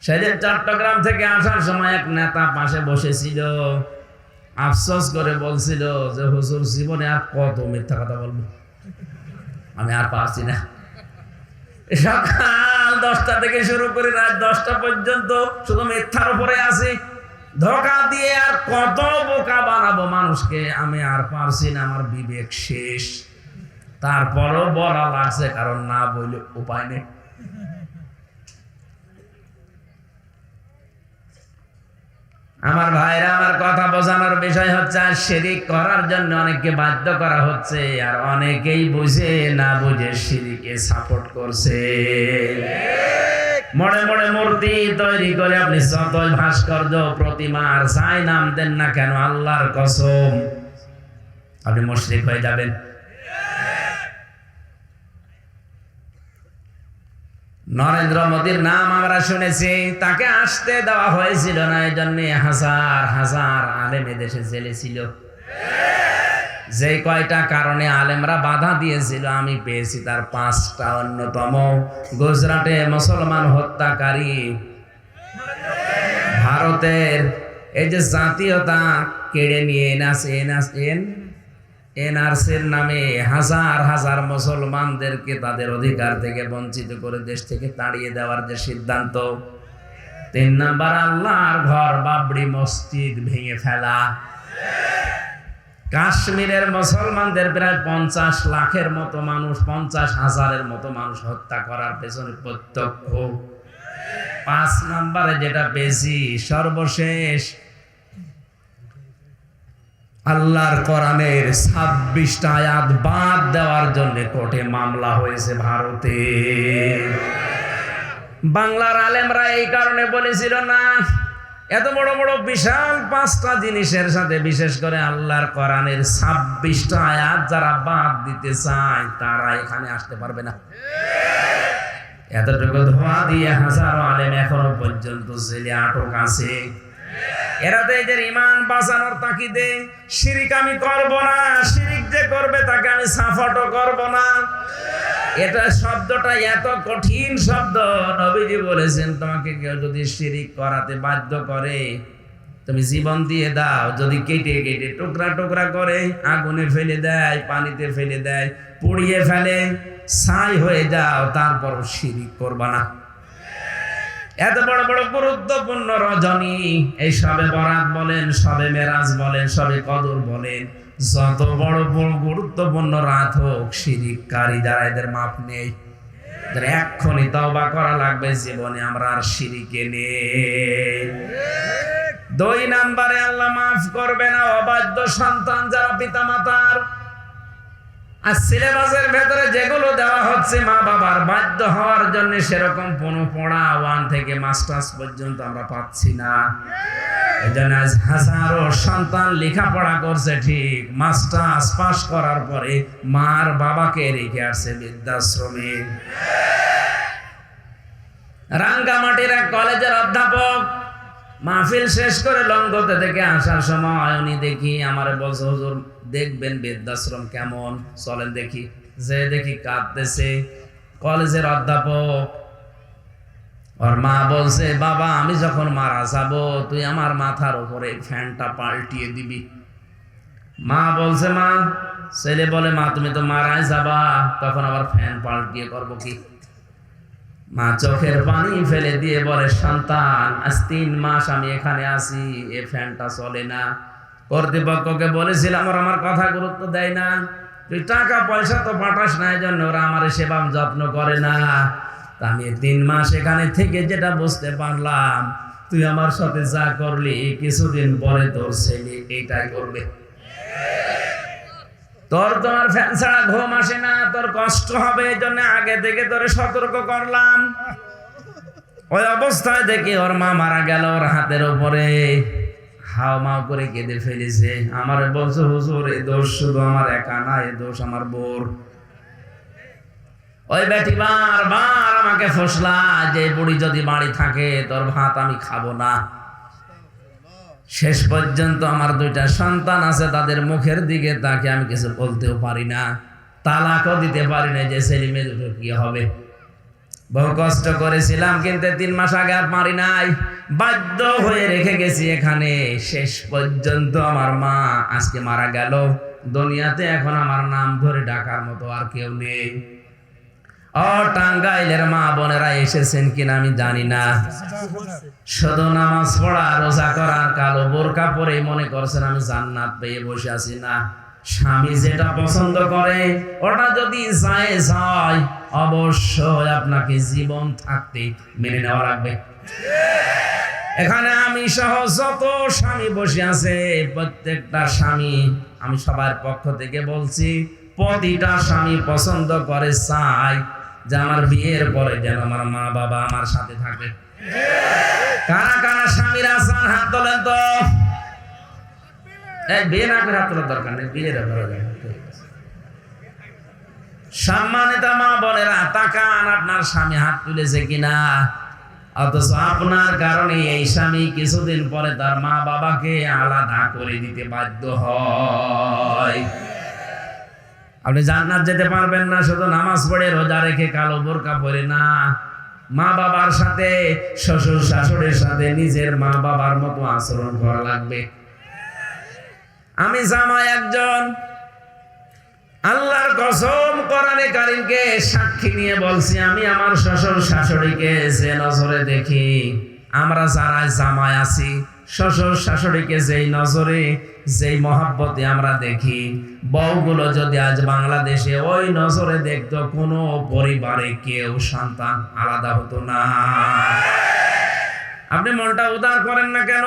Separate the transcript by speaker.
Speaker 1: সেদিন চট্টগ্রাম থেকে আসার সময় এক নেতা পাশে বসেছিল, আফসোস করে বলছিল যে হুজুর, জীবনে আর কত মিথ্যা কথা বলবো, আমি আর পারছি না। সকাল 10টা থেকে শুরু করে রাত 10টা পর্যন্ত শুধু মিথ্যার উপরে আছি, ধোঁকা দিয়ে আর কত বোকা বানাবো মানুষকে, আমি আর পারছি না, আমার বিবেক শেষ। তারপরও বলা লাগছে, কারণ না বললে উপায় নেই। আমার ভাইরা, আমার কথা বোঝানোর বিষয় হচ্ছে, আর শিরিক করার জন্য অনেককে বাধ্য করা হচ্ছে, আর অনেকেই বুঝে না বুঝে শিরিকে সাপোর্ট করছে। মনে মনে মূর্তি তৈরি করে আপনি যতই ভাস্কর্য, প্রতিমা আর যাই নাম দেন না কেন, আল্লাহর কসম আপনি মুশরিক হয়ে যাবেন। নরেন্দ্র মোদীর নাম আমরা শুনেছি, তাকে আসতে দেওয়া হয়েছিল না, এই জন্য হাজার হাজার আলেম এদেশে জেলে ছিল। যে কয়টা কারণে আলেমরা বাধা দিয়েছিল আমি পেয়েছি তার 5টা। অন্যতম, গুজরাটে মুসলমান হত্যাকারী, ভারতের এই যে জাতীয়তা কেড়ে নিয়ে এনআরসির নামে হাজার হাজার মুসলমানদেরকে তাদের অধিকার থেকে বঞ্চিত করে দেশ থেকে তাড়িয়ে দেওয়ার যে সিদ্ধান্ত। 3 নাম্বার, আল্লাহর ঘর বাবরি মসজিদ ভেঙে ফেলা। কাশ্মীরের মুসলমানদের প্রায় 50 লাখের মতো মানুষ, 50,000-এর মতো মানুষ হত্যা করার পেছনে প্রত্যক্ষ। 5 নম্বরে যেটা বেশি, সর্বশেষ আল্লাহর কোরআনের 26টা আয়াত বাদ দেওয়ার জন্য কোর্টে মামলা হয়েছে ভারতে। বাংলার আলেমরা এই কারণে বলেছিল না, এত বড় বড় বিশাল 5টা জিনিসের সাথে বিশেষ করে আল্লাহর কোরআনের 26টা আয়াত যারা বাদ দিতে চায় তারা এখানে আসতে পারবে না। এতটুকু ধোয়া দিয়ে হাজারো আলেম এখনো পর্যন্ত জেলে আটক আছে। এরা তো এদের ইমান বাঁচানোর তাকিদে শিরিক আমি করব না, শিরিক যে করবে তাকে আমি সাপোর্টও করব না। এটা শব্দটা এত কঠিন শব্দ, নবীজি বলেছেন তোমাকে কেউ যদি শিরিক করাতে বাধ্য করে তুমি জীবন দিয়ে দাও, যদি কেটে কেটে টুকরা টুকরা করে আগুনে ফেলে দেয়, পানিতে ফেলে দেয়, পুড়িয়ে ফেলে, ছাই হয়ে যাও, তারপরও শিরিক করবা না। এত বড় বড় গুরুত্বপূর্ণ রজনী, এই সবে বরাত বলেন, সবে মেরাজ বলেন, সবে কদর বলেন, যত বড় বড় গুরুত্বপূর্ণ রাত হোক, শিরিককারী যারা এদের মাপ নেই, এক্ষুনি তওবা করা লাগবে, জীবনে আমরা আর শিরিকে নেই। 2 নম্বরে আল্লাহ মাফ করবে না অবাধ্য সন্তান যারা পিতা মাতার। আর সিলেবাসের ভেতরে যেগুলো দেওয়া হচ্ছে মা বাবার বাধ্য হওয়ার জন্য, সেরকম কোনো পড়া 1 থেকে মাস্টার্স পর্যন্ত আমরা পাচ্ছি না। এজন্য আজ হাজারো সন্তান লেখাপড়া করছে ঠিক, মাস্টার্স পাস করার পরে মার বাবাকে রেখে আসছে বৃদ্ধাশ্রমে। রাঙ্গামাটির এক কলেজের অধ্যাপক মাহফিল শেষ করে লঙ্গতে থেকে আসার সময় উনি দেখি আমার বলছে, হুজুর দেখবেন বৃদ্ধাশ্রম কেমন, চলেন দেখি। যে দেখি কাঁদতেছে কলেজের অধ্যাপক। ওর মা বলছে, বাবা আমি যখন মারা যাব তুই আমার মাথার উপরে ফ্যানটা পাল্টিয়ে দিবি। মা বলছে, মা, ছেলে বলে, মা তুমি তো মারাই যাবা, তখন আবার ফ্যান পাল্টিয়ে করবো কি? মা চোখের পানি ফেলে দিয়ে বলে, সন্তান আজ 3 মাস আমি এখানে আছি, এ ফ্যানটা চলে না। কর্তৃপক্ষকে বলেছিলাম, ওরা আমার কথা গুরুত্ব দেয় না, তুই টাকা পয়সা তো পাঠাস না, এই জন্য ওরা আমার সেবা যত্ন করে না। আমি 3 মাস এখানে থেকে যেটা বুঝতে পারলাম, তুই আমার সাথে যা করলি কিছুদিন পরে তোর ছেলে এইটাই করবে। তোমার ফ্যান ছাড়া ঘুম আসে না, তোর কষ্ট হবে, এই জন্য আগে থেকে তোরে সতর্ক করলাম। ওই অবস্থায় দেখি ওর মা মারা গেল, ওর হাতের উপরে হাও মাও করে কেঁদে ফেলেছে। আমার বলছে, হুজুর এই দোষ শুধু আমার একা না, এই দোষ আমার বোর। ওই বেটি বারবার আমাকে ফসলা যে বুড়ি যদি বাড়ি থাকে তোর ভাত আমি খাবো না। শেষ পর্যন্ত আমার 2টা সন্তান আছে, তাদের মুখের দিকে তাকে আমি কিছু বলতেও পারি না, তালাকও দিতে পারি না যে ছেলে মেয়ে দুটো কি হবে। বহু কষ্ট করেছিলাম, কিন্তু 3 মাস আগে আর পারি নাই, বাধ্য হয়ে রেখে গেছি এখানে। শেষ পর্যন্ত আমার মা আজকে মারা গেল, দুনিয়াতে এখন আমার নাম ধরে ডাকার মতো আর কেউ নেই। ও টাঙ্গাইলের মা বোনেরা এসেছেন কিনা আমি জানি না, শুধু নামাজ পড়া রোজা করার কালো বোরকা পরে মনে করছেন আমি জান্নাত পেয়ে বসে আছি। না, স্বামী যেটা পছন্দ করে ওটা যদি জায়েজ হয় অবশ্যই আপনাকে জীবন থাকতে মেনে নেওয়া লাগবে। এখানে আমি সহ যত স্বামী বসে আছে, প্রত্যেকটা স্বামী, আমি সবার পক্ষ থেকে বলছি, প্রতিটা স্বামী পছন্দ করে, চাই যে আমার বিয়ের পরে যেন আমার মা বাবা আমার সাথে থাকে। কারা কারা স্বামীরা আছেন হাত তোলেন তো। বিয়ে না করে হাত তোলার দরকার নেই, বিয়ের সম্মানিত মা বোনেরা তাকান, আপনার স্বামী হাত তুলেছে কিনা। অথচ আপনার কারণে এই স্বামী কিছুদিন পরে তার মা বাবাকে আলাদা করে দিতে বাধ্য হয়। আপনি জান্নাত যেতে পারবেন না শুধু নামাজ পড়ে রোজা রেখে কালো বোরকা পরে না, মা বাবার সাথে, শ্বশুর শাশুড়ির সাথে নিজের মা বাবার মতো আচরণ করা লাগবে। আমি জামাই একজন, আল্লাহর কসম কোরআনে কারীমকে সাক্ষী নিয়ে বলছি, আমি আমার শ্বশুর শাশুড়িকে যে নজরে দেখি, আমরা যারা জামাই আছি শ্বশুর শাশুড়িকে যেই নজরে যেই মহাব্বতে আমরা দেখি, বউগুলো যদি আজ বাংলাদেশে ওই নজরে দেখতো, কোনো পরিবারে কেউ সন্তান আলাদা হতো না। আপনি মনটা উদার করেন না কেন?